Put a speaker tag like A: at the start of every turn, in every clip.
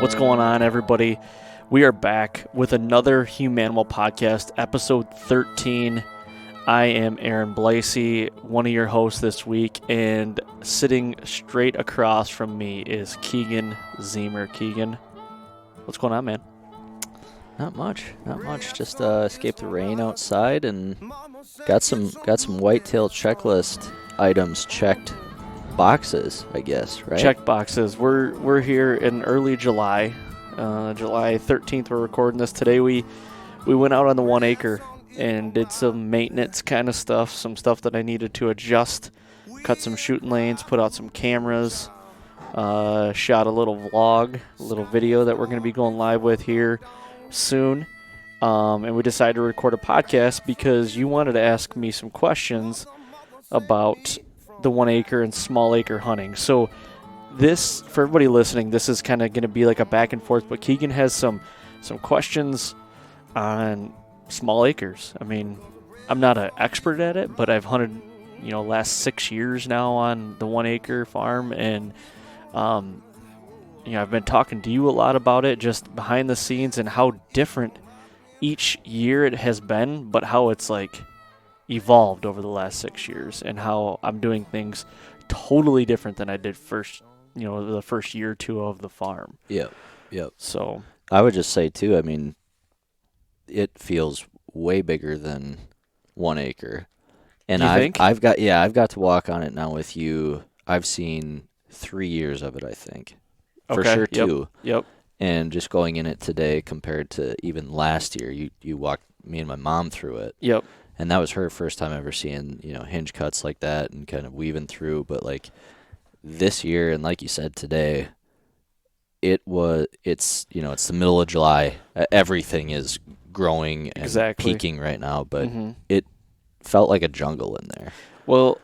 A: What's going on, everybody? We are back with another Humanimal podcast, episode 13. I am Arron Bleise, one of your hosts this week, and sitting straight across from me is Keegan Zeimer. Keegan, what's going on, man?
B: Not much. Just escaped the rain outside and got some whitetail checklist items checked. Boxes, I guess, right?
A: Check boxes. We're here in early July, July 13th. We're recording this today. We went out on the 1 acre and did some maintenance kind of stuff, some stuff that I needed to adjust, cut some shooting lanes, put out some cameras, shot a little vlog, a little video that we're going to be going live with here soon. And we decided to record a podcast because you wanted to ask me some questions about the 1 acre and small acre hunting. So this, for everybody listening, this is kind of going to be like a back and forth, but Keegan has some questions on small acres. I mean, I'm not an expert at it, but I've hunted, last 6 years now on the 1 acre farm, and I've been talking to you a lot about it, just behind the scenes, and how different each year it has been, but how it's like evolved over the last 6 years, and how I'm doing things totally different than I did the first year or two of the farm.
B: Yep.
A: So
B: I would just say too, I mean, it feels way bigger than 1 acre. And I've got to walk on it now with you. I've seen 3 years of it, I think. For sure, too.
A: Yep.
B: And just going in it today compared to even last year, you walked me and my mom through it.
A: Yep.
B: And that was her first time ever seeing, hinge cuts like that and kind of weaving through. But like this year, and like you said today, it's the middle of July. Everything is growing and peaking right now, but it felt like a jungle in there.
A: Well,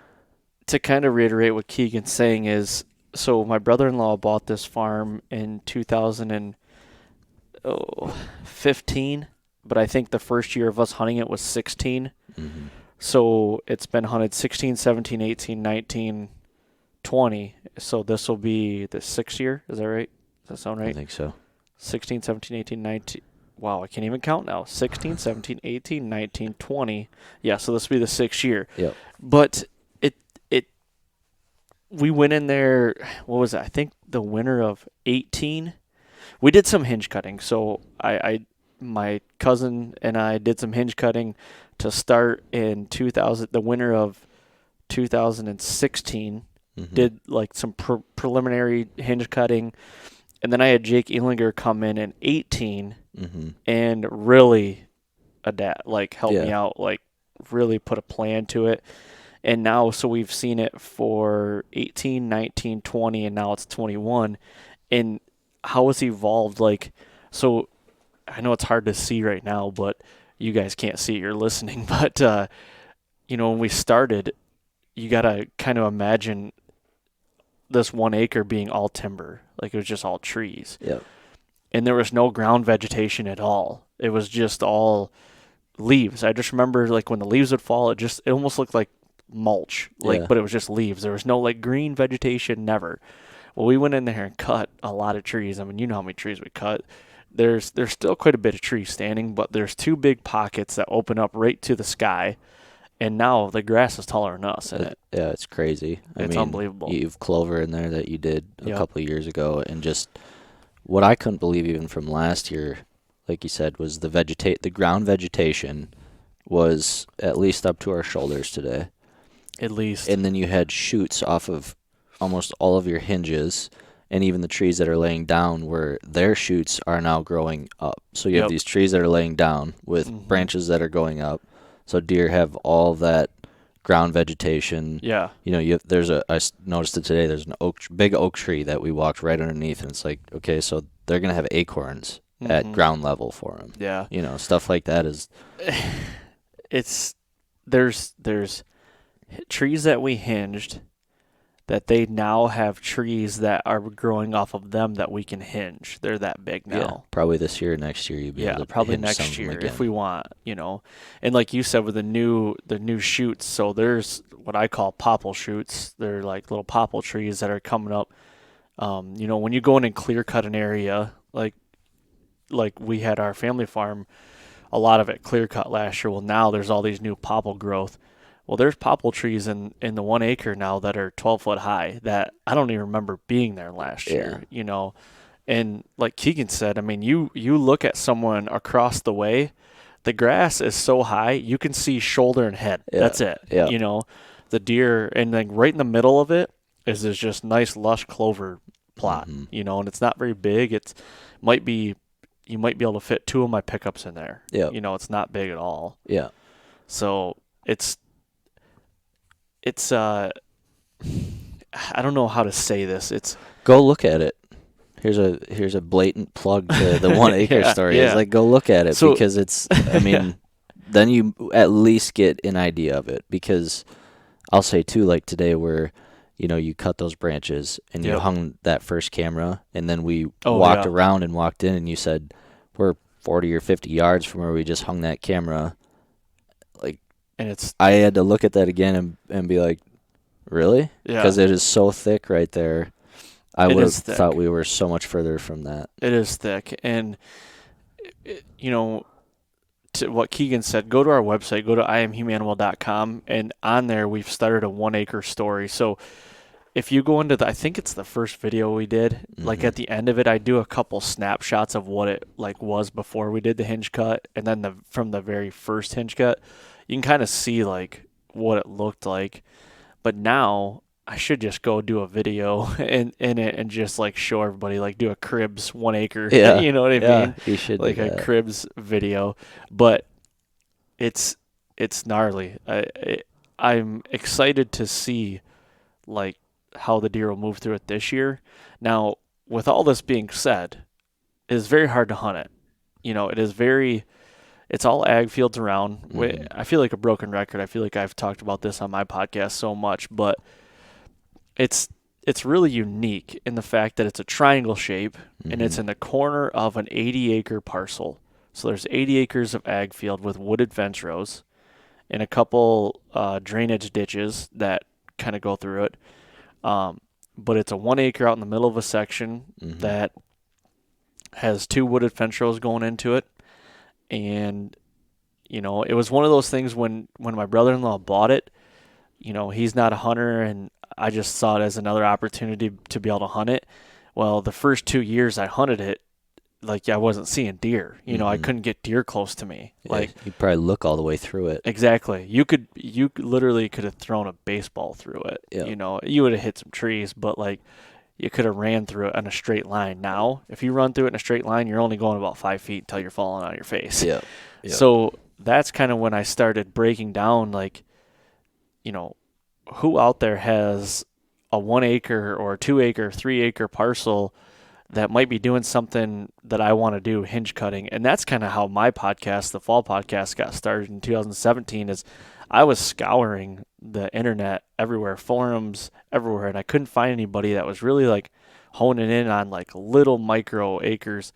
A: to kind of reiterate what Keegan's saying is, so my brother-in-law bought this farm in 2015, but I think the first year of us hunting it was 16.
B: Mm-hmm.
A: So it's been hunted 16, 17, 18, 19, 20. So this will be the 6th year. Is that right? Does that sound right?
B: I think so. 16,
A: 17, 18, 19. Wow, I can't even count now. 16, 17, 18, 19, 20. Yeah, so this will be the 6th year.
B: Yep.
A: But we went in there, what was it? I think the winter of 18. We did some hinge cutting. So my cousin and I did some hinge cutting to start in the winter of 2016.
B: Mm-hmm.
A: Did like some preliminary hinge cutting, and then I had Jake Ehlinger come in 18 and really help me out, like really put a plan to it. And now, so we've seen it for 18, 19, 20, and now it's 21. And how it's evolved, so I know it's hard to see right now, but you guys can't see it, you're listening. But, when we started, you got to kind of imagine this 1 acre being all timber. Like it was just all trees.
B: Yep.
A: And there was no ground vegetation at all. It was just all leaves. I just remember when the leaves would fall, it almost looked like mulch, but it was just leaves. There was no green vegetation, never. Well, we went in there and cut a lot of trees. I mean, you know how many trees we cut. There's still quite a bit of trees standing, but there's 2 big pockets that open up right to the sky, and now the grass is taller than us in it.
B: Yeah, it's crazy.
A: It's unbelievable.
B: You've clover in there that you did a couple of years ago, and just what I couldn't believe even from last year, like you said, was the ground vegetation was at least up to our shoulders today.
A: At least.
B: And then you had shoots off of almost all of your hinges, and even the trees that are laying down where their shoots are now growing up. So you have these trees that are laying down with branches that are going up. So deer have all that ground vegetation.
A: Yeah.
B: I noticed it today, there's an big oak tree that we walked right underneath, and it's like, okay, so they're going to have acorns at ground level for them.
A: Yeah.
B: Stuff like that is...
A: There's trees that we hinged that they now have trees that are growing off of them that we can hinge. They're that big now.
B: Yeah, probably this year, next year, you'll be able to
A: probably
B: hinge
A: next
B: some of them
A: year
B: again.
A: if we want, And like you said, with the new shoots, so there's what I call popple shoots. They're like little popple trees that are coming up. When you go in and clear cut an area, like we had our family farm, a lot of it clear cut last year. Well, now there's all these new popple growth. Well, there's popple trees in the 1 acre now that are 12 foot high that I don't even remember being there last year, you know. And like Keegan said, I mean, you look at someone across the way, the grass is so high, you can see shoulder and head.
B: Yeah.
A: That's it.
B: Yeah.
A: You know, the deer, and like right in the middle of it is this just nice lush clover plot, you know, and it's not very big. You might be able to fit 2 of my pickups in there.
B: Yeah.
A: You know, it's not big at all.
B: Yeah.
A: So it's I don't know how to say this.
B: Go look at it. Here's a blatant plug to the 1 acre story. It's like, go look at it, because it's, I mean, then you at least get an idea of it, because I'll say too, like today where, you know, you cut those branches and you hung that first camera, and then we walked around and walked in, and you said we're 40 or 50 yards from where we just hung that camera. Like, and I had to look at that again and be like, really?
A: Yeah.
B: Because it is so thick right there. I would have thought we were so much further from that.
A: It is thick. And, you know, to what Keegan said, go to our website, go to iamhumanwell.com, and on there we've started a 1 acre story. So if you go into I think it's the first video we did, like at the end of it, I do a couple snapshots of what it like was before we did the hinge cut, and then from the very first hinge cut, you can kind of see like what it looked like. But now I should just go do a video in it and just like show everybody, like do a cribs 1 acre.
B: Yeah.
A: You know what I mean?
B: You should
A: like a cribs video. But it's gnarly. I'm excited to see like how the deer will move through it this year. Now, with all this being said, it is very hard to hunt it. You know, it's all ag fields around. I feel like a broken record. I feel like I've talked about this on my podcast so much, but it's really unique in the fact that it's a triangle shape, and it's in the corner of an 80-acre parcel. So there's 80 acres of ag field with wooded fence rows and a couple drainage ditches that kind of go through it. But it's a 1 acre out in the middle of a section that has 2 wooded fence rows going into it. And, you know, it was one of those things when my brother-in-law bought it, you know, he's not a hunter, and I just saw it as another opportunity to be able to hunt it. Well, the first 2 years I hunted it, like I wasn't seeing deer. You know, I couldn't get deer close to me.
B: Yeah,
A: like
B: you'd probably look all the way through it.
A: Exactly. You literally could have thrown a baseball through it.
B: Yeah.
A: You know, you would have hit some trees, but like you could have ran through it in a straight line. Now, if you run through it in a straight line, you're only going about 5 feet until you're falling on your face.
B: Yeah.
A: So that's kind of when I started breaking down, like, you know, who out there has a 1 acre or a 2 acre, 3 acre parcel that might be doing something that I want to do, hinge cutting. And that's kind of how my podcast, the fall podcast, got started in 2017, is I was scouring the internet everywhere, forums everywhere, and I couldn't find anybody that was really like honing in on like little micro acres.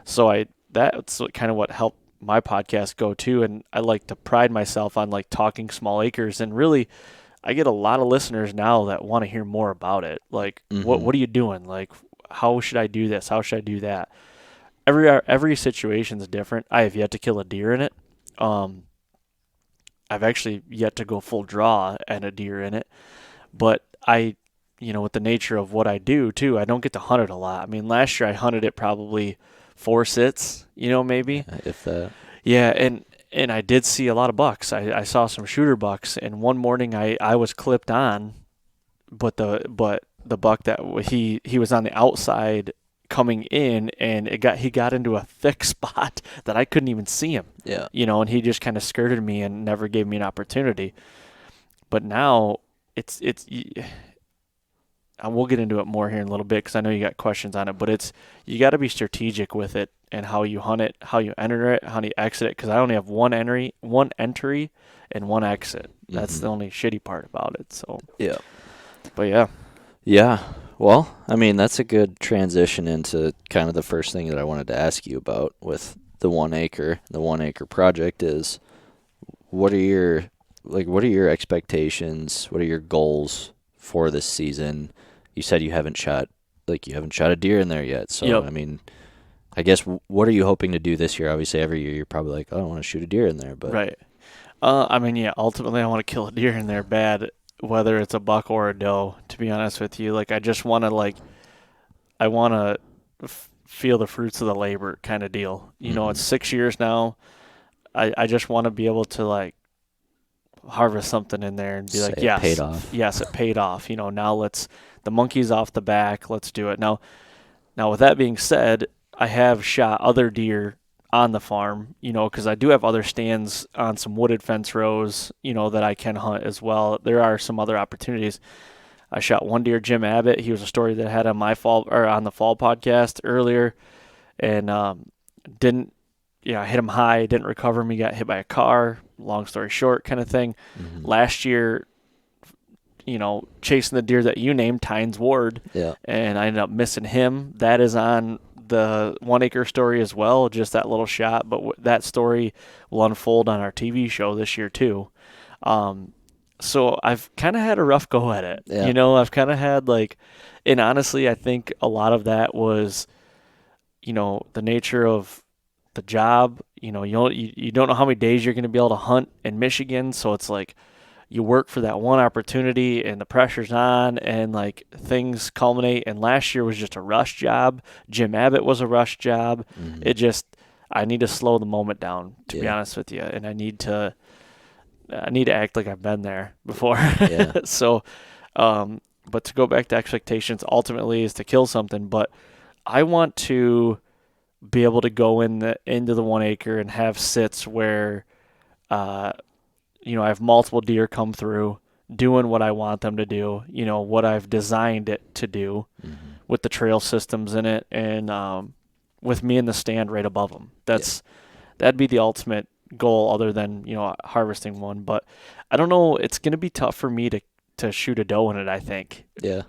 A: So that's kind of what helped my podcast go too. And I like to pride myself on like talking small acres, and really I get a lot of listeners now that want to hear more about it. Like, what are you doing? Like, how should I do this? How should I do that? Every situation is different. I have yet to kill a deer in it. I've actually yet to go full draw at a deer in it. But with the nature of what I do too, I don't get to hunt it a lot. I mean, last year I hunted it probably 4 sits, maybe.
B: If that.
A: Yeah, and I did see a lot of bucks. I saw some shooter bucks, and one morning I was clipped on, but the buck that he was on the outside coming in, and he got into a thick spot that I couldn't even see him.
B: Yeah.
A: And he just kind of skirted me and never gave me an opportunity. But now we'll get into it more here in a little bit because I know you got questions on it, but you got to be strategic with it and how you hunt it, how you enter it, how you exit it, because I only have one entry and one exit. That's the only shitty part about it. So
B: yeah.
A: But yeah.
B: Yeah. Well, I mean, that's a good transition into kind of the first thing that I wanted to ask you about with the 1 acre. The 1 acre project is, what are your expectations? What are your goals for this season? You said you haven't shot a deer in there yet. So,
A: yep.
B: I mean, I guess what are you hoping to do this year? Obviously, every year you're probably like, oh, I want to shoot a deer in there, but
A: Right. I mean, yeah, ultimately I want to kill a deer in there bad, whether it's a buck or a doe, to be honest with you. Like, I just want to, like, I want to feel the fruits of the labor kind of deal. You know, it's 6 years now. I just want to be able to, like, harvest something in there and be
B: say
A: like,
B: it paid off.
A: yes, it paid off. You know, now the monkey's off the back, let's do it. Now, with that being said, I have shot other deer on the farm, you know, because I do have other stands on some wooded fence rows, you know, that I can hunt as well. There are some other opportunities. I shot one deer, Jim Abbott. He was a story that I had on on the fall podcast earlier, and didn't, I hit him high, didn't recover him. He got hit by a car. Long story short, kind of thing. Last year, you know, chasing the deer that you named, Tynes Ward, and I ended up missing him. That is on the 1 Acre story as well, just that little shot, but that story will unfold on our TV show this year too. So I've kind of had a rough go at it. You know, I've kind of had and honestly, I think a lot of that was, you know, the nature of the job. You know, you don't know how many days you're going to be able to hunt in Michigan, so it's like you work for that one opportunity and the pressure's on and like things culminate. And last year was just a rush job. Jim Abbott was a rush job. I need to slow the moment down, to be honest with you. And I need to act like I've been there before. So, but to go back to expectations ultimately is to kill something, but I want to be able to go into the 1 acre and have sits where, you know, I have multiple deer come through doing what I want them to do, you know, what I've designed it to do with the trail systems in it and with me in the stand right above them. That'd be the ultimate goal other than, you know, harvesting one. But I don't know. It's going to be tough for me to shoot a doe in it, I think.
B: Yeah.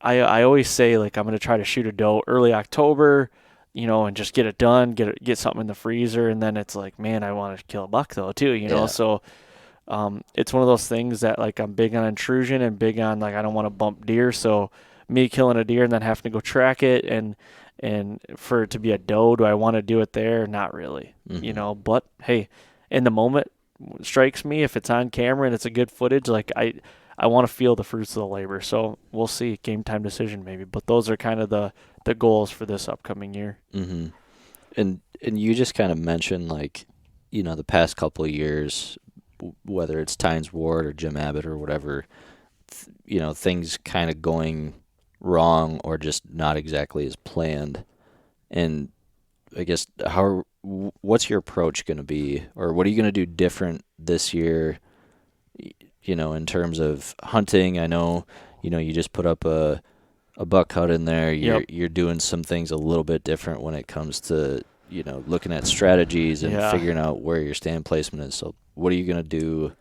A: I always say, like, I'm going to try to shoot a doe early October, you know, and just get it done, get something in the freezer, and then it's like, man, I want to kill a buck though too, you know. So it's one of those things that, like, I'm big on intrusion and big on, like, I don't want to bump deer. So me killing a deer and then having to go track it and for it to be a doe, do I want to do it there? Not really, you know. But hey, in the moment, strikes me if it's on camera and it's a good footage, like I want to feel the fruits of the labor. So we'll see, game time decision maybe. But those are kind of the goals for this upcoming year.
B: And you just kind of mentioned, like, you know, the past couple of years, whether it's Tynes Ward or Jim Abbott or whatever, you know, things kind of going wrong or just not exactly as planned. And I guess what's your approach going to be, or what are you going to do different this year, you know, in terms of hunting? I know, you know, you just put up a buck cut in there. You're doing some things a little bit different when it comes to, you know, looking at strategies and figuring out where your stand placement is. So what are you going to do?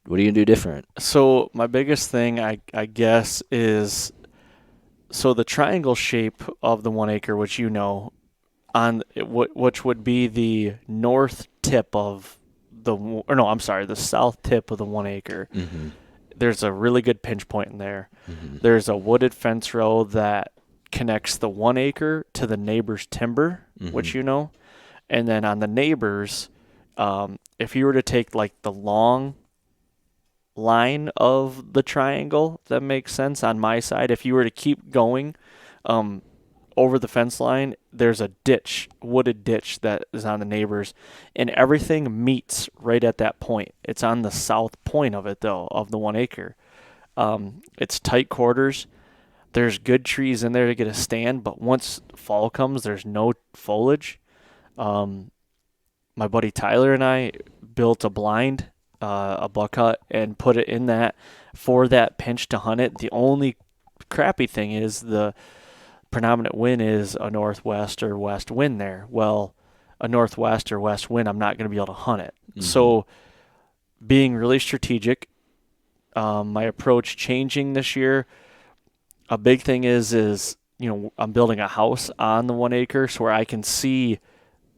B: What are you going to do different?
A: So my biggest thing, I guess, is so the triangle shape of the 1 acre, which, you know, which would be the north tip of the south tip of the 1 acre. There's a really good pinch point in there. There's a wooded fence row that connects the 1 acre to the neighbor's timber, which, you know. And then on the neighbor's, if you were to take, like, the long line of the triangle, if that makes sense, on my side, if you were to keep going over the fence line, there's a wooded ditch that is on the neighbor's, and everything meets right at that point. It's on the south point of it, though, of the 1 acre. It's tight quarters. There's good trees in there to get a stand, but once fall comes, there's no foliage. My buddy Tyler and I built a blind, a buck hut, and put it in that for that pinch to hunt it. The only crappy thing is the predominant wind is a northwest or west wind there. Well, a northwest or west wind, I'm not going to be able to hunt it. So being really strategic, my approach changing this year, a big thing is, you know, I'm building a house on the 1 acre so where I can see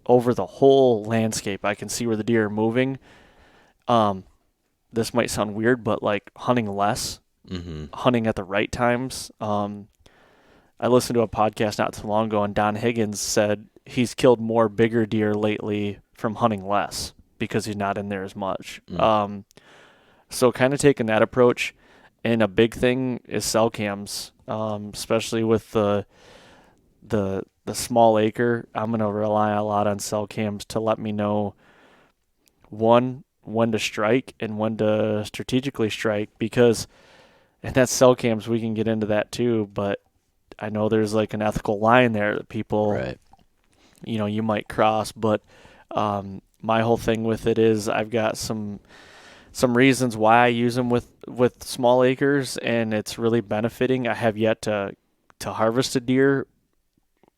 A: over the whole landscape. I can see where the deer are moving. This might sound weird, but, like, hunting less, hunting at the right times. I listened to a podcast not too long ago, and Don Higgins said he's killed more bigger deer lately from hunting less because he's not in there as much. So kind of taking that approach, and a big thing is cell cams, especially with the small acre. I'm gonna rely a lot on cell cams to let me know when to strike and when to strategically strike, because and that's cell cams, we can get into that too, but I know there's like an ethical line there that people,
B: Right.
A: You might cross, but my whole thing with it is I've got some reasons why I use them with small acres, and it's really benefiting. I have yet to harvest a deer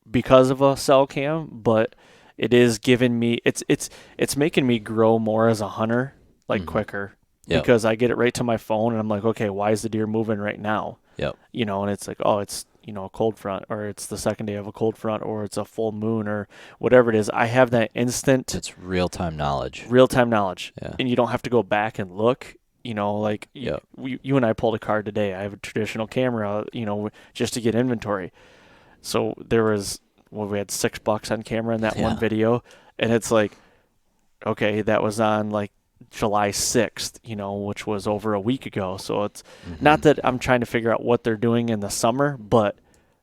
A: because of a cell cam, but it is giving me it's making me grow more as a hunter, like quicker.
B: Yep.
A: Because I get it right to my phone, and I'm like, okay, why is the deer moving right now?
B: Yep.
A: And it's like, oh, it's a cold front, or it's the second day of a cold front, or it's a full moon, or whatever it is. I have that instant.
B: It's real-time knowledge.
A: Yeah. And you don't have to go back and look. Like
B: Yep.
A: you and I pulled a card today. I have a traditional camera, just to get inventory. So there was, we had $6 on camera in that one video, and it's like, okay, that was on like July 6th, which was over a week ago. So it's not that I'm trying to figure out what they're doing in the summer, but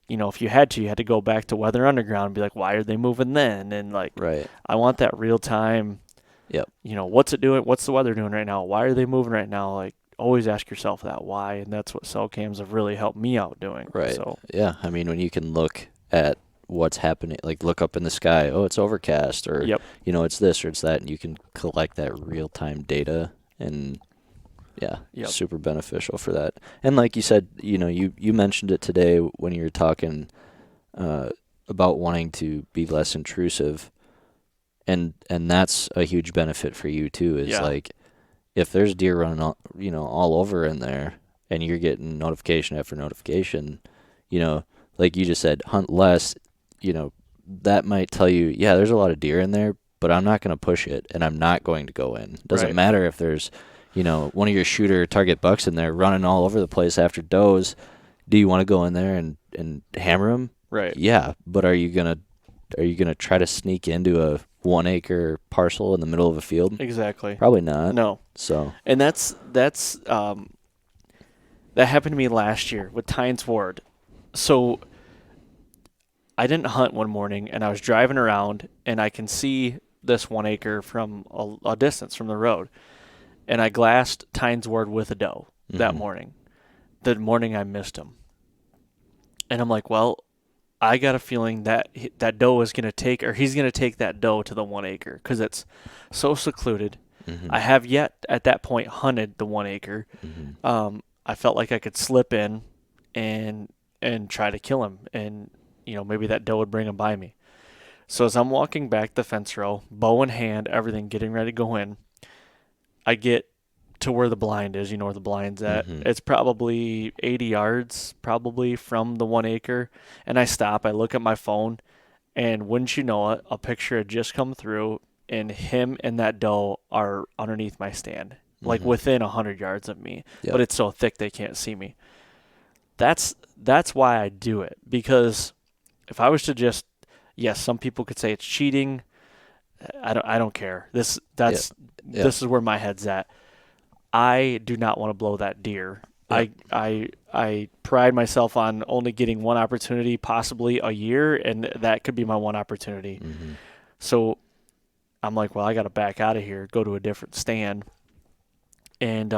A: if you had to go back to Weather Underground and be like, why are they moving then? And like,
B: right.
A: I want that real time.
B: Yep.
A: What's it doing? What's the weather doing right now? Why are they moving right now? Like, always ask yourself that why, and that's what cell cams have really helped me out doing.
B: Right.
A: So
B: yeah, I mean, when you can look at what's happening, like look up in the sky, oh, it's overcast, or it's this or it's that, and you can collect that real-time data, and super beneficial for that. And like you said, you mentioned it today when you were talking about wanting to be less intrusive, and that's a huge benefit for you too, is like if there's deer running all over in there, and you're getting notification after notification, like you just said, hunt less, that might tell you, there's a lot of deer in there, but I'm not going to push it, and I'm not going to go in. It doesn't matter if there's, one of your shooter target bucks in there running all over the place after does. Do you want to go in there and hammer them?
A: Right.
B: Yeah, but are you gonna try to sneak into a 1 acre parcel in the middle of a field?
A: Exactly.
B: Probably not.
A: No.
B: So.
A: And that's that happened to me last year with Tynes Ward. So I didn't hunt one morning, and I was driving around, and I can see this 1 acre from a distance from the road, and I glassed Tynes Ward with a doe that morning. The morning I missed him, and I'm like, well, I got a feeling that that doe is going to take, or he's going to take that doe to the 1 acre, because it's so secluded. I have yet at that point hunted the 1 acre. I felt like I could slip in and try to kill him, and maybe that doe would bring him by me. So as I'm walking back the fence row, bow in hand, everything, getting ready to go in, I get to where the blind is. Where the blind's at. It's probably 80 yards probably from the 1 acre. And I stop, I look at my phone, and wouldn't you know it, a picture had just come through, and him and that doe are underneath my stand, like within 100 yards of me. But it's so thick they can't see me. That's why I do it, because if I was to just, some people could say it's cheating. I don't care. This is where my head's at. I do not want to blow that deer. I pride myself on only getting one opportunity, possibly a year, and that could be my one opportunity. So I'm like, well, I got to back out of here, go to a different stand. And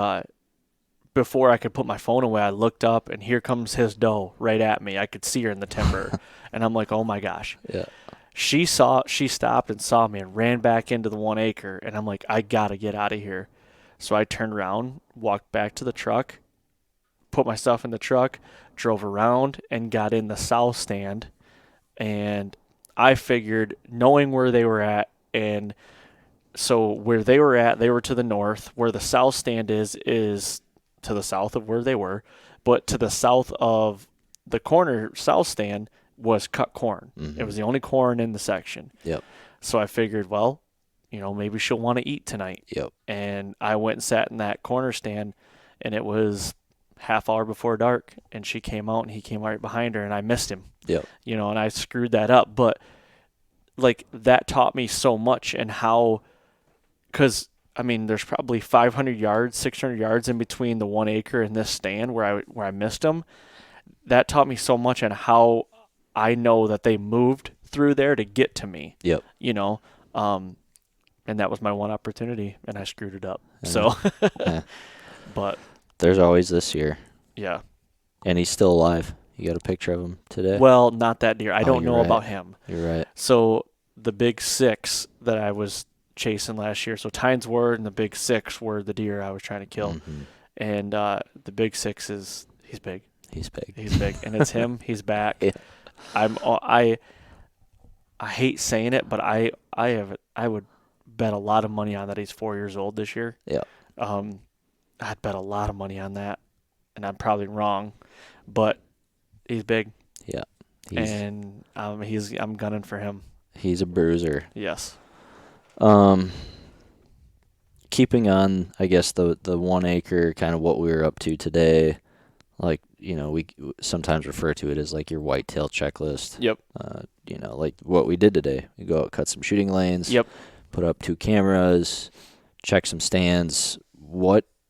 A: before I could put my phone away, I looked up, and here comes his doe right at me. I could see her in the timber, and I'm like, oh my gosh.
B: Yeah.
A: She stopped and saw me and ran back into the 1 acre, and I'm like, I got to get out of here. So I turned around, walked back to the truck, put my stuff in the truck, drove around, and got in the south stand. And I figured, knowing where they were at, and so where they were at, they were to the north. Where the south stand is to the south of where they were. But to the south of the corner south stand was cut corn. It was the only corn in the section.
B: Yep.
A: So I figured, well, maybe she'll want to eat tonight.
B: Yep.
A: And I went and sat in that corner stand, and it was half hour before dark, and she came out, and he came right behind her, and I missed him.
B: Yep.
A: And I screwed that up. But like that taught me so much, and how, because I mean, there's probably 500 yards, 600 yards in between the 1 acre and this stand where I missed him. That taught me so much, and how I know that they moved through there to get to me.
B: Yep.
A: And that was my one opportunity, and I screwed it up. So, but
B: there's always this year.
A: Yeah.
B: And he's still alive. You got a picture of him today?
A: Well, not that deer. I don't know
B: right.
A: about him.
B: You're right.
A: So the big 6 that I was chasing last year, so Tyne's Word and the big 6 were the deer I was trying to kill.
B: Mm-hmm.
A: And the big 6 he's big.
B: He's big.
A: He's big, and it's him. He's back.
B: Yeah.
A: I hate saying it, but I would bet a lot of money on that he's 4 years old this year.
B: Yeah.
A: I'd bet a lot of money on that, and I'm probably wrong, but he's big.
B: Yeah.
A: And I'm gunning for him.
B: He's a bruiser.
A: Yes.
B: Keeping on, I guess, the 1 acre, kind of what we were up to today, like, we sometimes refer to it as like your whitetail checklist.
A: Yep.
B: Like what we did today. We go out, cut some shooting lanes.
A: Yep.
B: Put up 2 cameras, check some stands.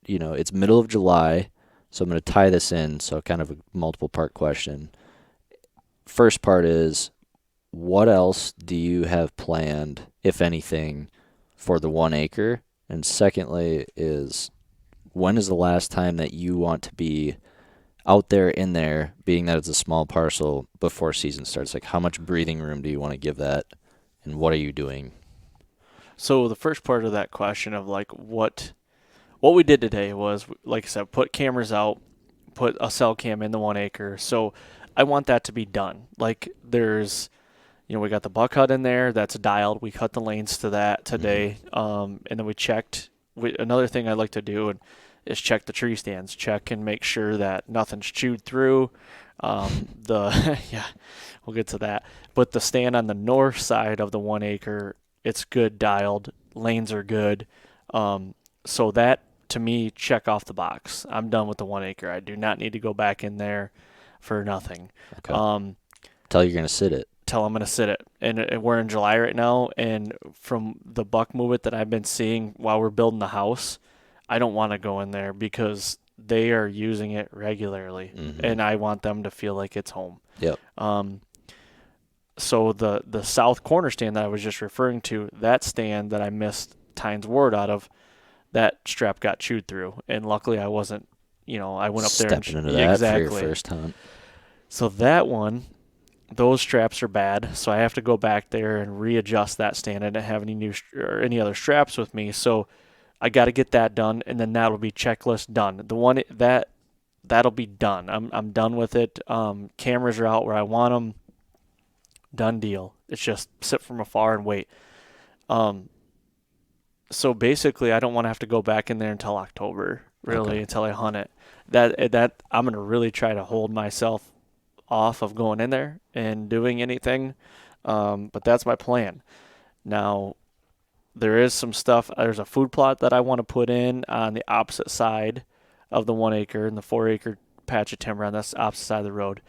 B: It's middle of July, so I'm going to tie this in, so kind of a multiple part question. First part is, what else do you have planned, if anything, for the 1 acre? And secondly is, when is the last time that you want to be out there in there, being that it's a small parcel, before season starts? Like, how much breathing room do you want to give that, and what are you doing?
A: So the first part of that question of like what we did today was, like I said, put cameras out, put a cell cam in the 1 acre. So I want that to be done. Like there's, we got the buck hut in there that's dialed. We cut the lanes to that today. And then we checked. Another thing I like to do is check the tree stands, check and make sure that nothing's chewed through. Yeah, we'll get to that. But the stand on the north side of the 1 acre, it's good dialed. Lanes are good. So that, to me, check off the box. I'm done with the 1 acre. I do not need to go back in there for nothing.
B: Okay. Tell you're going to sit it.
A: Tell I'm going to sit it. And we're in July right now, and from the buck movement that I've been seeing while we're building the house, I don't want to go in there because they are using it regularly, and I want them to feel like it's home.
B: Yep.
A: So the south corner stand that I was just referring to, that stand that I missed Tyne's Word out of, that strap got chewed through, and luckily I wasn't, I went up there
B: stepping into that for your first hunt.
A: So that one, those straps are bad, so I have to go back there and readjust that stand. I didn't have any new or any other straps with me, so I got to get that done, and then that'll be checklist done. The one that'll be done. I'm done with it. Cameras are out where I want them. Done deal. It's just sit from afar and wait. So basically, I don't want to have to go back in there until October, really, until I hunt it. That I'm gonna really try to hold myself off of going in there and doing anything, but that's my plan. Now, there is some stuff. There's a food plot that I want to put in on the opposite side of the 1 acre and the 4 acre patch of timber on this opposite side of the road.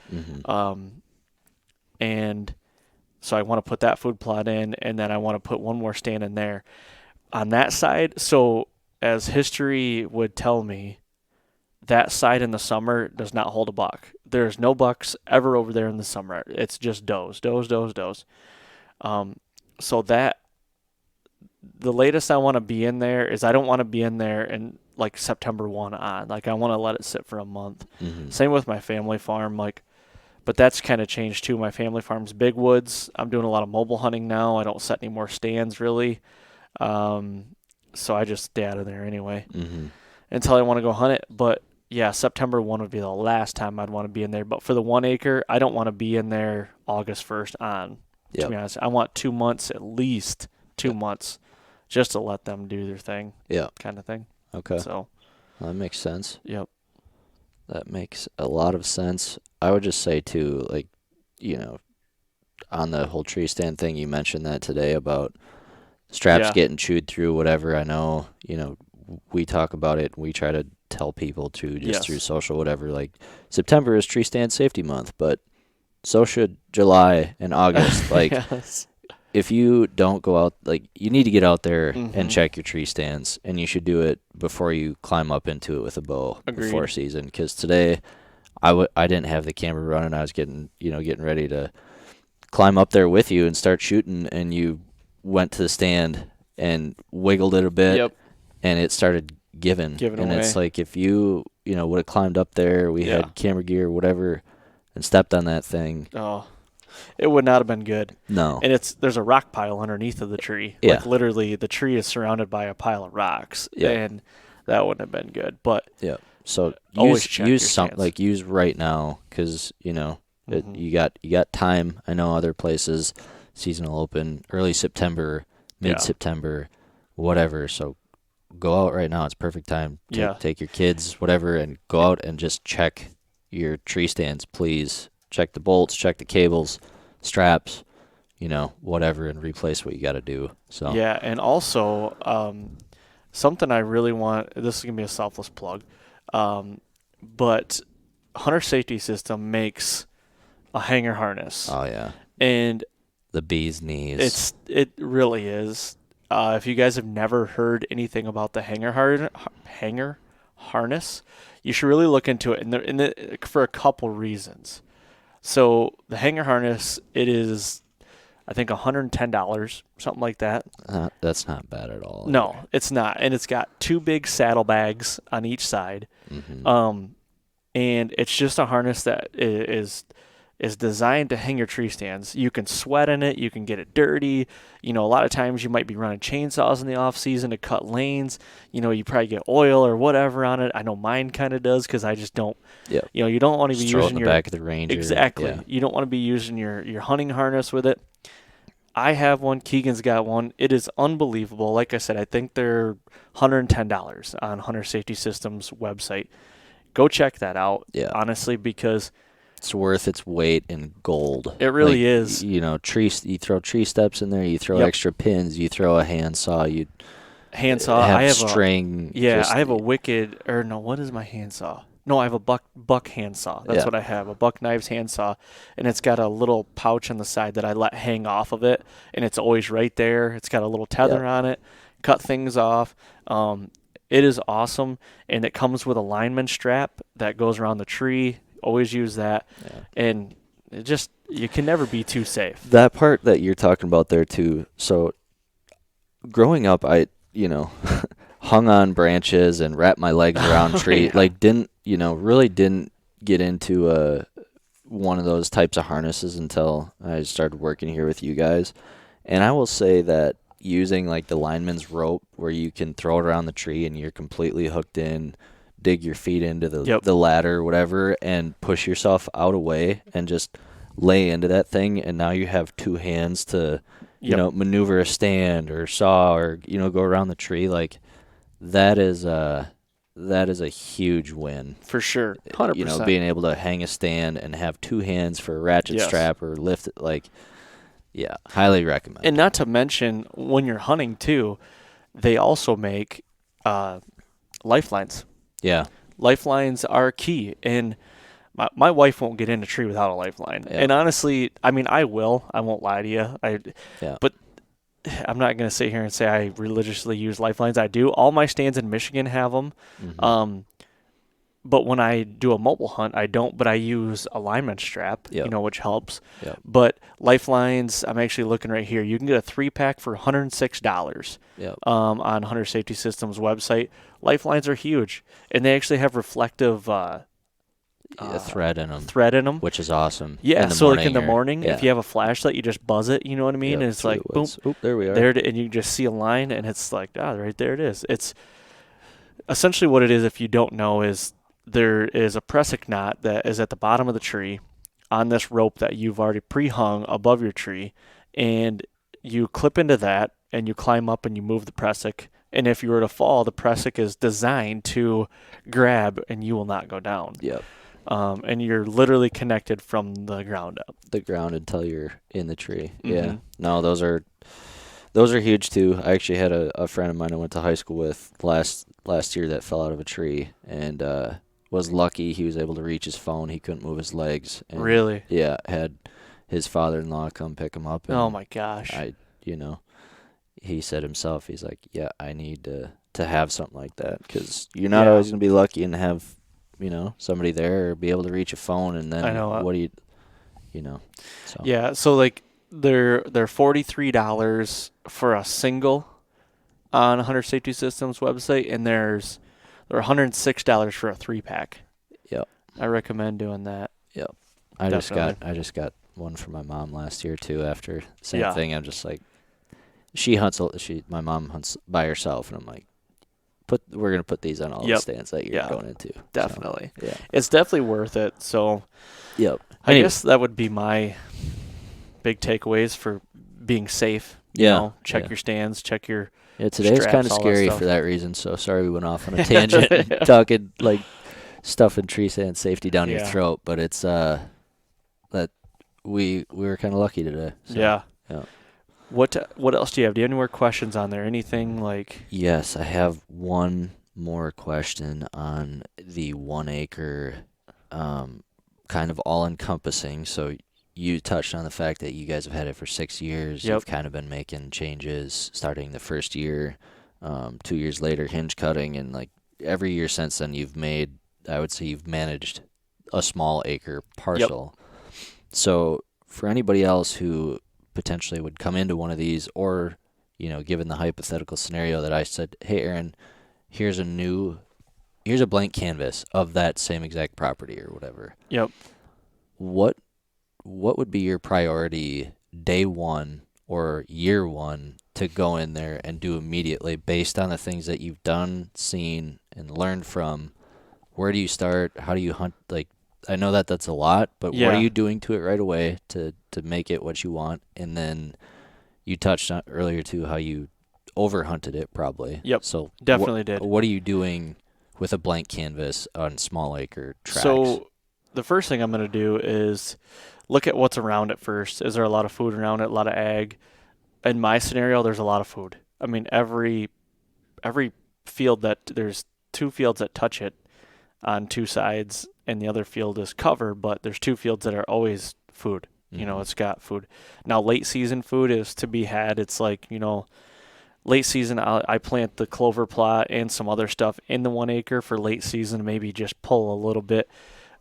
A: And so I want to put that food plot in, and then I want to put one more stand in there on that side. So as history would tell me, that side in the summer does not hold a buck. There's no bucks ever over there in the summer. It's just does. So that, the latest I want to be in there is, I don't want to be in there in like September 1 on. Like, I want to let it sit for a month. Same with my family farm. But that's kind of changed too. My family farm's big woods. I'm doing a lot of mobile hunting now. I don't set any more stands really. So I just stay out of there anyway until I want to go hunt it. But yeah, September 1 would be the last time I'd want to be in there. But for the 1 acre, I don't want to be in there August 1st on, to be honest. I want 2 months, at least 2 months, just to let them do their thing. Yeah. Kind of thing.
B: Okay.
A: So
B: that makes sense.
A: Yep.
B: That makes a lot of sense. I would just say too, like, on the whole tree stand thing, you mentioned that today about straps getting chewed through, whatever. I know, we talk about it. We try to tell people too, just
A: Yes.
B: through social, whatever. Like September is Tree Stand Safety Month, but so should July and August. Like
A: Yes.
B: if you don't go out, like you need to get out there
A: Mhm.
B: and check your tree stands, and you should do it before you climb up into it with a bow before
A: Agreed.
B: season. Because today I didn't have the camera running. I was getting ready to climb up there with you and start shooting, and you went to the stand and wiggled it a bit,
A: Yep.
B: and it started giving.
A: Giving
B: and
A: away.
B: it's like if you would have climbed up there, we
A: Yeah.
B: had camera gear, whatever, and stepped on that thing.
A: Oh, it would not have been good.
B: No.
A: And there's a rock pile underneath of the tree.
B: Yeah.
A: Like literally, the tree is surrounded by a pile of rocks,
B: Yeah.
A: and that wouldn't have been good. But
B: Yeah. So
A: always check your
B: use some
A: stands.
B: like use right now because
A: Mhm.
B: you got time. I know other places season will open early September,
A: Yeah.
B: mid September, whatever. So go out right now. It's perfect time.
A: Yeah.
B: Take your kids, whatever, and go out and just check your tree stands, please. Check the bolts, check the cables, straps, whatever, and replace what you got to do. So
A: Yeah, and also something I really want. This is gonna be a selfless plug, but Hunter Safety System makes a hanger harness,
B: oh yeah,
A: and
B: the bee's knees.
A: it really is. If you guys have never heard anything about the hanger harness, you should really look into it, and for a couple reasons. So the hanger harness, it is, I think, $110, something like that.
B: That's not bad at all.
A: No, it's not, and it's got two big saddlebags on each side,
B: Mm-hmm.
A: and it's just a harness that is designed to hang your tree stands. You can sweat in it, you can get it dirty. A lot of times you might be running chainsaws in the off season to cut lanes. You probably get oil or whatever on it. I know mine kind of does because I just don't.
B: Yeah.
A: You don't want to be
B: Just throw it in
A: using
B: the
A: your
B: back of the Ranger.
A: exactly.
B: Yeah.
A: You don't want to be using your hunting harness with it. I have one. Keegan's got one. It is unbelievable. Like I said, I think they're $110 on Hunter Safety Systems website. Go check that out.
B: Yeah.
A: Honestly, because
B: It's worth its weight in gold.
A: it really is.
B: You throw tree steps in there, you throw
A: Yep.
B: extra pins, you throw a handsaw, you
A: Handsaw.
B: have
A: I have
B: string.
A: I have a wicked, or no, what is my handsaw? No, I have a buck handsaw. That's
B: Yeah.
A: what I have, a buck knives handsaw, and it's got a little pouch on the side that I let hang off of it, and it's always right there. It's got a little tether on it, cut things off. It is awesome, and it comes with a lineman strap that goes around the tree. Always use that, and you can never be too safe.
B: That part that you're talking about there too. So growing up, I hung on branches and wrapped my legs around tree.
A: Yeah.
B: Like really didn't get into one of those types of harnesses until I started working here with you guys. And I will say that using like the lineman's rope where you can throw it around the tree and you're completely hooked in, dig your feet into the ladder, whatever, and push yourself out away and just lay into that thing. And now you have two hands to, maneuver a stand or saw or, go around the tree. Like that is a huge win.
A: For sure, 100%.
B: Being able to hang a stand and have two hands for a ratchet strap or lift it, highly recommend.
A: And not to mention, when you're hunting too, they also make lifelines.
B: Yeah.
A: Lifelines are key, and my wife won't get in a tree without a lifeline.
B: Yeah.
A: And honestly, I mean, I will. I won't lie to you.
B: Yeah.
A: But I'm not going to sit here and say I religiously use lifelines. I do. All my stands in Michigan have them.
B: Mm-hmm.
A: But when I do a mobile hunt, I don't. But I use a lineman strap, which helps.
B: Yep.
A: But lifelines, I'm actually looking right here. You can get a 3-pack for $106
B: Yep.
A: on Hunter Safety Systems website. Lifelines are huge, and they actually have reflective
B: thread in them.
A: thread in them.
B: Which is awesome.
A: Yeah, so like in the
B: or-
A: morning,
B: yeah.
A: if you have a flashlight, you just buzz it, you know what I mean?
B: Yep,
A: And it's
B: through
A: like,
B: the
A: boom,
B: woods. Oop, there we are.
A: there, and you just see a line, and it's like, right there it is. It's essentially what it is, if you don't know, is there is a pressic knot that is at the bottom of the tree on this rope that you've already pre-hung above your tree, and you clip into that, and you climb up and you move the pressic. And if you were to fall, the pressic is designed to grab, and you will not go down.
B: Yep.
A: And you're literally connected from the ground up.
B: The ground until you're in the tree.
A: Mhm.
B: Yeah. No, those are Those are huge too. I actually had a friend of mine I went to high school with last year that fell out of a tree and was lucky he was able to reach his phone. He couldn't move his legs. And
A: Really?
B: yeah, had his father-in-law come pick him up. And
A: Oh my gosh.
B: He said himself, he's like, yeah, I need to have something like that because you're not
A: Yeah.
B: always going to be lucky and have, somebody there or be able to reach a phone. And then
A: I know.
B: what do so.
A: Yeah, so like they're $43 for a single on Hunter Safety Systems website, and they're $106 for a 3-pack.
B: Yep.
A: I recommend doing that.
B: Yep. I just got one for my mom last year too. After same thing, I'm just like, my mom hunts by herself, and I'm like, we're gonna put these on all the stands that you're going into.
A: Definitely.
B: So, yeah.
A: It's definitely worth it. So.
B: Yep.
A: I guess that would be my big takeaways for being safe. Check your stands, check your
B: today's kind of scary for that reason, so sorry we went off on a tangent talking like stuff in tree stand safety down your throat, but it's that we were kind of lucky today. So,
A: yeah. What else do you have? Do you have any more questions on there? Anything like?
B: Yes, I have one more question on the 1 acre kind of all-encompassing. So you touched on the fact that you guys have had it for 6 years.
A: Yep.
B: You've kind of been making changes starting the first year, 2 years later, hinge cutting, and like every year since then you've managed a small acre parcel. Yep. So for anybody else who potentially would come into one of these or, given the hypothetical scenario that I said, hey, Aaron, here's a blank canvas of that same exact property or whatever.
A: Yep.
B: What would be your priority day one or year one to go in there and do immediately based on the things that you've done, seen, and learned from? Where do you start? How do you hunt? Like, I know that's a lot, but what are you doing to it right away to make it what you want? And then you touched on earlier too how you overhunted it probably.
A: Yep.
B: So
A: definitely did.
B: What are you doing with a blank canvas on small acre tracts?
A: So the first thing I'm going to do is look at what's around it first. Is there a lot of food around it? A lot of ag? In my scenario, there's a lot of food. I mean, every field there's 2 fields that touch it on 2 sides, and the other field is cover, but there's 2 fields that are always food.
B: Mm-hmm.
A: It's got food. Now, late season food is to be had. It's like, late season, I plant the clover plot and some other stuff in the 1 acre for late season, maybe just pull a little bit.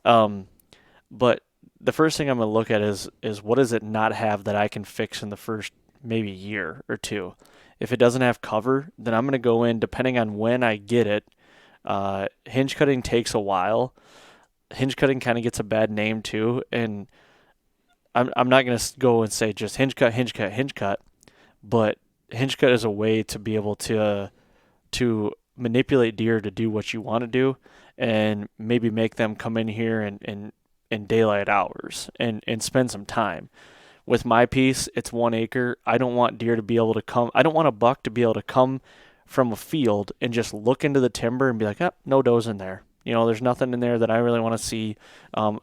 A: But the first thing I'm going to look at is what does it not have that I can fix in the first maybe year or 2? If it doesn't have cover, then I'm going to go in, depending on when I get it. Hinge cutting takes a while. Hinge cutting kind of gets a bad name too, and I'm not going to go and say just hinge cut, but hinge cut is a way to be able to manipulate deer to do what you want to do, and maybe make them come in here in daylight hours and spend some time. With my piece, it's 1 acre. I don't want deer to be able to come. I don't want a buck to be able to come from a field and just look into the timber and be like, no does in there. There's nothing in there that I really want to see,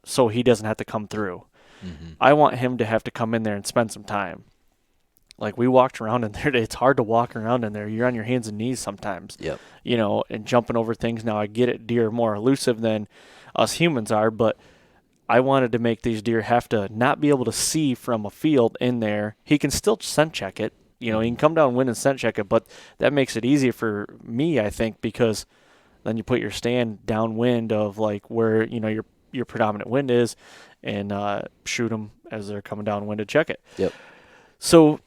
A: so he doesn't have to come through.
B: Mm-hmm.
A: I want him to have to come in there and spend some time. Like, we walked around in there. It's hard to walk around in there. You're on your hands and knees sometimes.
B: Yep.
A: And jumping over things. Now, I get it. Deer are more elusive than us humans are, but I wanted to make these deer have to not be able to see from a field in there. He can still scent check it. He can come downwind and scent check it, but that makes it easier for me, I think, because then you put your stand downwind of like where your predominant wind is, and shoot them as they're coming downwind to check it.
B: Yep.
A: So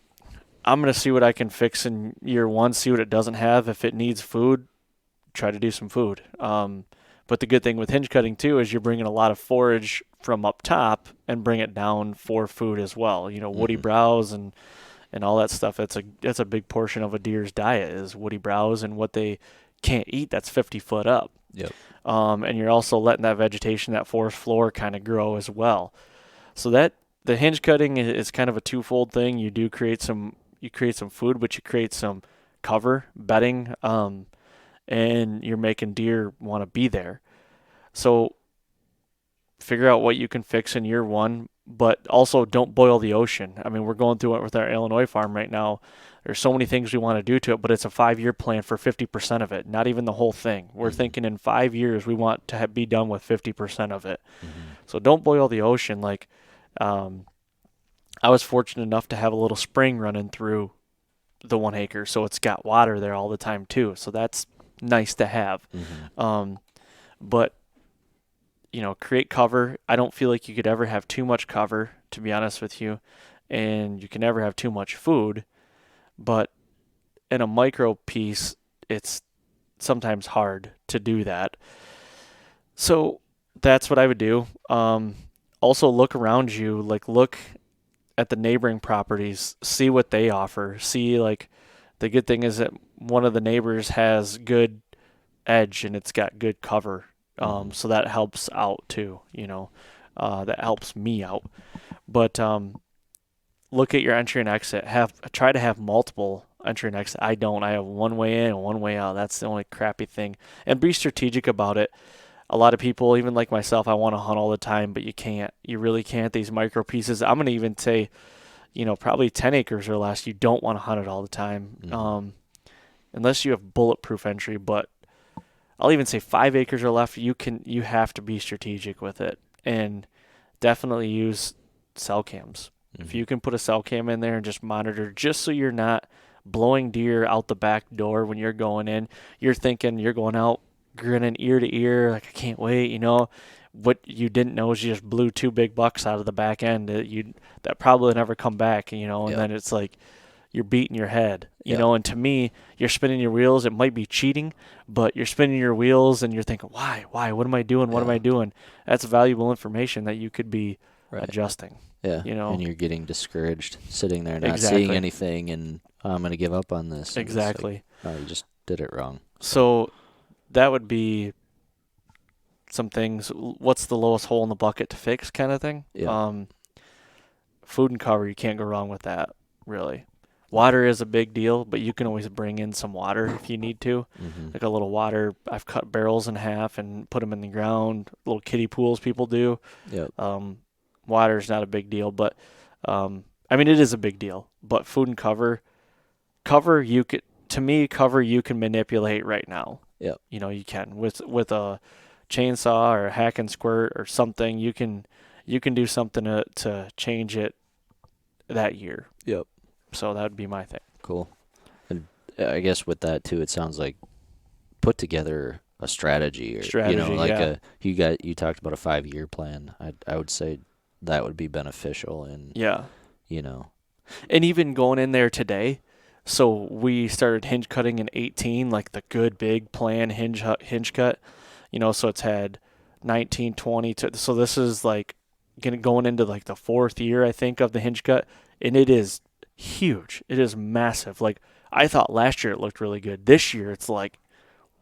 A: I'm gonna see what I can fix in year 1. See what it doesn't have. If it needs food, try to do some food. But the good thing with hinge cutting too is you're bringing a lot of forage from up top and bring it down for food as well. Woody browse and all that stuff. That's a big portion of a deer's diet is woody browse and what they can't eat that's 50 foot up.
B: Yep.
A: And you're also letting that vegetation, that forest floor kind of grow as well. So that the hinge cutting is kind of a twofold thing. You do create some food, but you create some cover, bedding, and you're making deer want to be there. So figure out what you can fix in year one, but also don't boil the ocean. I mean, we're going through it with our Illinois farm right now. There's so many things we want to do to it, but it's a 5-year plan for 50% of it, not even the whole thing. We're thinking in 5 years we want to be done with 50% of it. So don't boil the ocean. Like, I was fortunate enough to have a little spring running through the 1 acre, so it's got water there all the time too. So that's nice to have. But create cover. I don't feel like you could ever have too much cover, to be honest with you, and you can never have too much food. But in a micro piece, it's sometimes hard to do that. So that's what I would do. Also look around you, like look at the neighboring properties, see what they offer. See, like, the good thing is that one of the neighbors has good edge and it's got good cover. So that helps out too, that helps me out. But look at your entry and exit. Try to have multiple entry and exit. I don't. I have one way in and one way out. That's the only crappy thing. And be strategic about it. A lot of people, even like myself, I want to hunt all the time, but you can't. You really can't. These micro pieces. I'm going to even say, probably 10 acres or less, you don't want to hunt it all the time. Unless you have bulletproof entry. But I'll even say 5 acres or less, you have to be strategic with it. And definitely use cell cams. If you can put a cell cam in there and just monitor, just so you're not blowing deer out the back door when you're going in, you're thinking you're going out grinning ear to ear, like, I can't wait, What you didn't know is you just blew 2 big bucks out of the back end that probably never come back, and then it's like you're beating your head, and to me, you're spinning your wheels. It might be cheating, but you're spinning your wheels and you're thinking, why, what am I doing? What am I doing? That's valuable information that you could be adjusting.
B: Yeah, and you're getting discouraged sitting there not seeing anything, and I'm going to give up on this.
A: Exactly.
B: Like, you just did it wrong.
A: So that would be some things. What's the lowest hole in the bucket to fix kind of thing?
B: Yeah.
A: Food and cover, you can't go wrong with that, really. Water is a big deal, but you can always bring in some water if you need to. Like a little water. I've cut barrels in half and put them in the ground. Little kiddie pools people do.
B: Yep.
A: Water is not a big deal, but it is a big deal. But food and cover you can manipulate right now.
B: Yep.
A: You can with a chainsaw or a hack and squirt or something. You can do something to change it that year.
B: Yep.
A: So that would be my thing.
B: Cool. And I guess with that too, it sounds like put together a strategy, or you talked about a 5-year plan. I would say that would be beneficial, and
A: and even going in there today. So we started hinge cutting in 18, like the good big plan hinge cut. So it's had 19, 20. So this is like going into like the 4th year, I think, of the hinge cut, and it is huge. It is massive. Like, I thought last year it looked really good. This year it's like,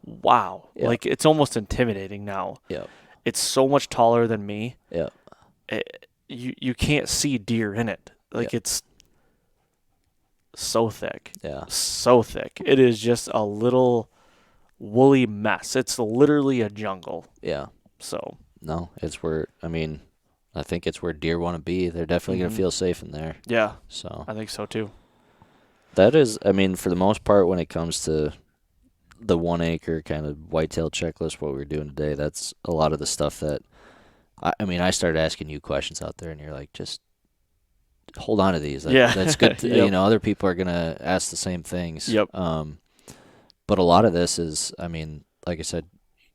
A: wow. Yep. Like, it's almost intimidating now.
B: Yeah.
A: It's so much taller than me.
B: Yeah.
A: You can't see deer in it. Like, it's so thick.
B: Yeah.
A: So thick. It is just a little woolly mess. It's literally a jungle.
B: Yeah.
A: So.
B: No, I think it's where deer want to be. They're definitely going to feel safe in there.
A: Yeah.
B: So
A: I think so too.
B: That is, for the most part, when it comes to the 1 acre kind of whitetail checklist, what we're doing today, that's a lot of the stuff that, I started asking you questions out there, and you're like, just hold on to these. That's good.
A: Yep.
B: Other people are going to ask the same things.
A: Yep.
B: But a lot of this is, like I said,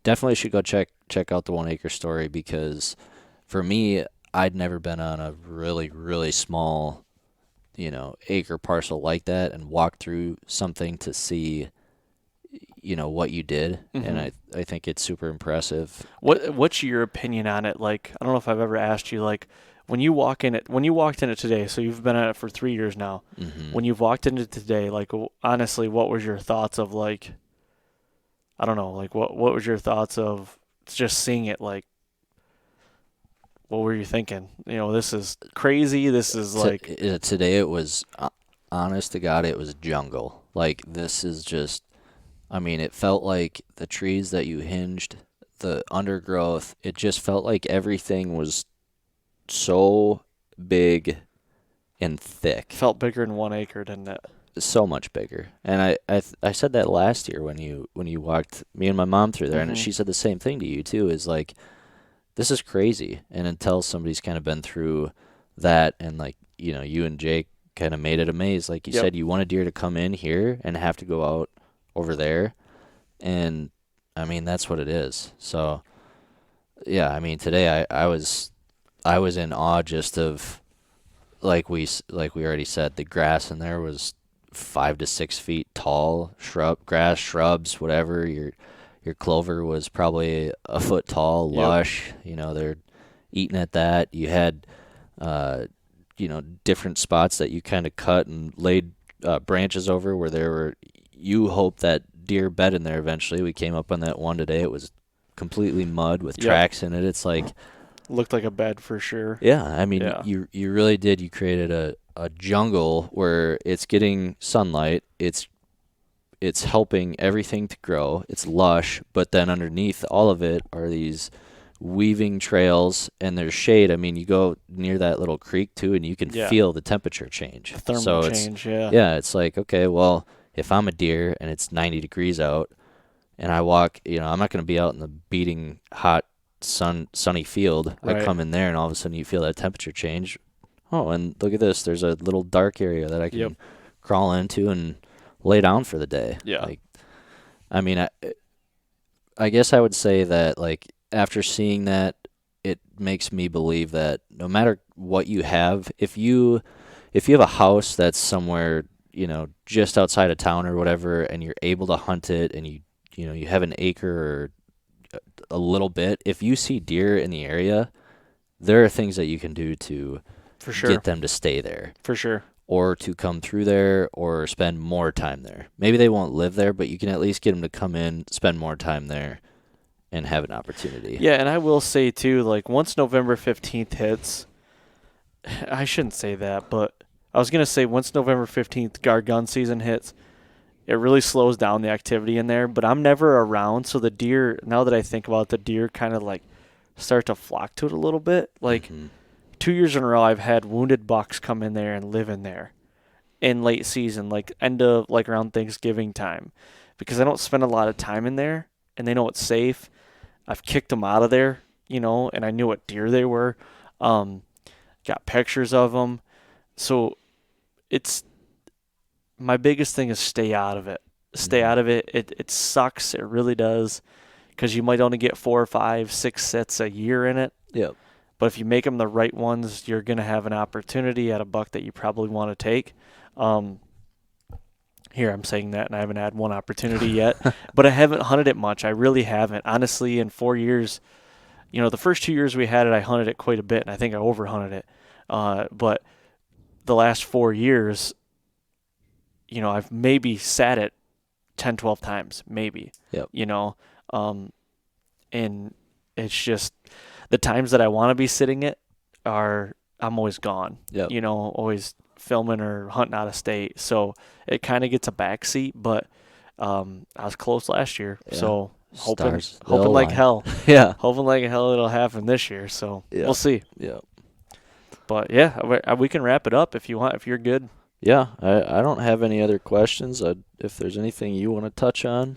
B: definitely should go check out the 1 acre story, because for me, I'd never been on a really, really small, acre parcel like that and walk through something to see, what you did. And I think it's super impressive.
A: What's your opinion on it? Like, I don't know if I've ever asked you, like, when you walked in it today, so you've been at it for 3 years now. When you've walked into it today, like, honestly, what was your thoughts of, like, I don't know, like, what was your thoughts of just seeing it? Like, what were you thinking? This is crazy. This is like
B: today. It was, honest to God, it was jungle. Like, this is just, it felt like the trees that you hinged the undergrowth. It just felt like everything was so big and thick.
A: Felt bigger than 1 acre, didn't it?
B: So much bigger. And I said that last year when you walked me and my mom through there, and she said the same thing to you too, is like, this is crazy. And until somebody's kind of been through that, and like, you and Jake kind of made it a maze. Like you said, you want a deer to come in here and have to go out over there. And I mean, that's what it is. So yeah, I mean, today I was in awe just of, like we already said, the grass in there was 5 to 6 feet tall, grass, shrubs, whatever. Your clover was probably a foot tall, lush. They're eating at that. You had, different spots that you kind of cut and laid branches over where you hope that deer bed in there eventually. We came up on that one today. It was completely mud with tracks in it. It's like,
A: looked like a bed for sure.
B: Yeah, I mean, you really did. You created a jungle where it's getting sunlight. It's helping everything to grow. It's lush, but then underneath all of it are these weaving trails, and there's shade. I mean, you go near that little creek too, and you can feel the temperature change.
A: The thermal change,
B: Yeah, it's like, okay, well, if I'm a deer and it's 90 degrees out, and I walk, I'm not going to be out in the beating hot sunny field.
A: Right.
B: I come in there, and all of a sudden you feel that temperature change. Oh, and look at this. There's a little dark area that I can crawl into and lay down for the day.
A: Yeah.
B: Like, I mean, I guess I would say that, like, after seeing that, it makes me believe that no matter what you have, if you have a house that's somewhere, just outside of town or whatever, and you're able to hunt it, and you have an acre or a little bit, if you see deer in the area, there are things that you can do to get them to stay there.
A: For sure.
B: Or to come through there or spend more time there. Maybe they won't live there, but you can at least get them to come in, spend more time there, and have an opportunity.
A: Yeah, and I will say too, like, once November 15th hits, I shouldn't say that, but I was going to say once November 15th, our gun season hits, it really slows down the activity in there, but I'm never around, so the deer, now that I think about it, the deer kind of like start to flock to it a little bit. Like 2 years in a row, I've had wounded bucks come in there and live in there in late season, like end of, like around Thanksgiving time, because I don't spend a lot of time in there, and they know it's safe. I've kicked them out of there, and I knew what deer they were. Got pictures of them. So it's, my biggest thing is stay out of it. Stay out of it. It sucks. It really does, because you might only get 4 or 5, 6 sits a year in it.
B: Yep.
A: But if you make them the right ones, you're going to have an opportunity at a buck that you probably want to take. Here, I'm saying that, and I haven't had one opportunity yet. But I haven't hunted it much. I really haven't. Honestly, in 4 years, the first 2 years we had it, I hunted it quite a bit, and I think I over-hunted it. But the last 4 years, I've maybe sat it 10, 12 times, maybe.
B: Yep.
A: And it's just the times that I want to be sitting it I'm always gone.
B: Yep.
A: Always filming or hunting out of state. So it kind of gets a backseat, but I was close last year. Yeah. So hoping like hell.
B: Yeah.
A: Hoping like hell it'll happen this year. So we'll see.
B: Yeah.
A: But yeah, we can wrap it up if you want, if you're good.
B: Yeah, I don't have any other questions. If there's anything you want to touch on,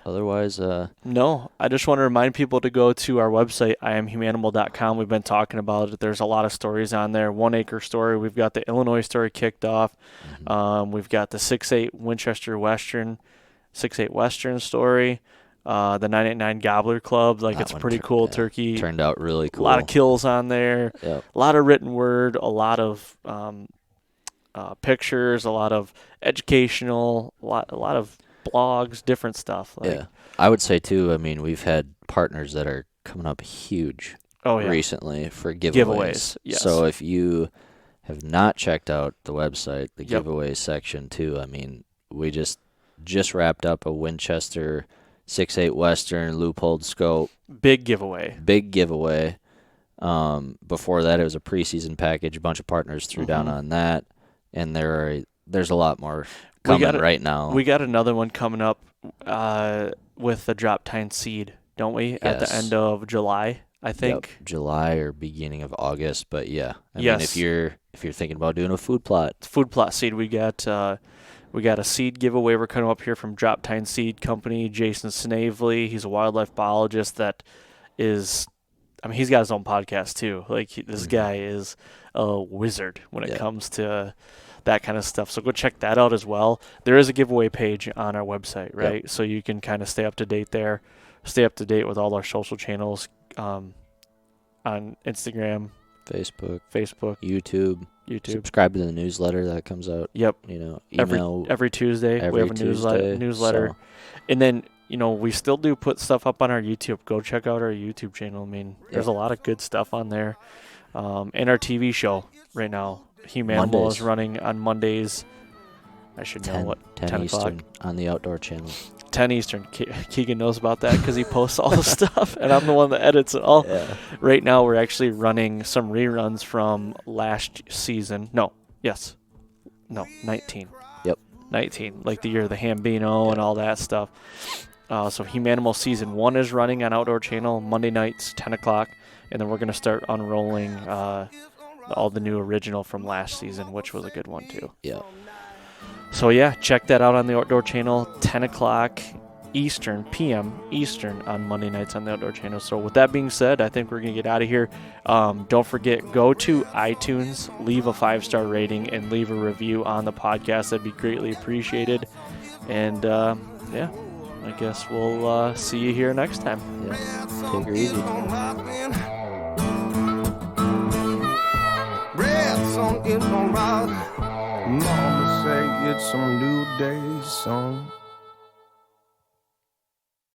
B: otherwise.
A: No, I just want to remind people to go to our website, iamhumanimal.com. We've been talking about it. There's a lot of stories on there. 1 Acre story. We've got the Illinois story kicked off. We've got the 6.8 Winchester Western, 6.8 Western story. The 989 Gobbler Club. Like, it's a pretty cool turkey.
B: Turned out really cool.
A: A lot of kills on there.
B: Yep.
A: A lot of written word. A lot of pictures, a lot of educational, a lot of blogs, different stuff.
B: Yeah, I would say too. I mean, we've had partners that are coming up huge recently for giveaways.
A: Yes.
B: So if you have not checked out the website, the giveaway section too. I mean, we just wrapped up a Winchester 6.8 Western loopholed scope.
A: Big giveaway.
B: Before that, it was a preseason package. A bunch of partners threw down on that. And there's a lot more coming right now.
A: We got another one coming up with the drop tine seed. don't we? At the
B: Yes.
A: end of July, I think.
B: Yep, July or beginning of August. But yeah, I mean,
A: Yes.
B: if you're thinking about doing a food plot,
A: Food plot seed. We got a seed giveaway. We're coming up here from Drop Tine Seed Company. Jason Snavely. He's a wildlife biologist that is. I mean, he's got his own podcast too. Like this guy is a wizard when it comes to that kind of stuff. So go check that out as well. There is a giveaway page on our website, right? So you can kind of stay up to date there, stay up to date with all our social channels on Instagram,
B: Facebook,
A: YouTube.
B: subscribe to the newsletter that comes out.
A: Yep.
B: Email
A: every Tuesday we have a newsletter.
B: So.
A: And then we still do put stuff up on our YouTube. Go check out our YouTube channel. I mean, there's a lot of good stuff on there. And our TV show right now, Humanimal, is running on Mondays. I should know what 10
B: Eastern
A: o'clock
B: on the Outdoor Channel.
A: 10 Eastern. Keegan knows about that because he posts all the stuff, and I'm the one that edits it all.
B: Yeah.
A: Right now, we're actually running some reruns from last season. 19.
B: Yep.
A: 19, like the year of the Hambino and all that stuff. So Humanimal Season 1 is running on Outdoor Channel Monday nights, 10 o'clock, and then we're going to start unrolling all the new original from last season, which was a good one too.
B: Yeah.
A: So yeah, check that out on the Outdoor Channel, 10 o'clock p.m. Eastern on Monday nights on the Outdoor Channel. So with that being said, I think we're going to get out of here. Don't forget, go to iTunes, leave a 5-star rating, and leave a review on the podcast. That'd be greatly appreciated. And I guess we'll see you here next time.
B: Yeah. Take her easy.
C: Red song is alright. Mama say it's a new day song.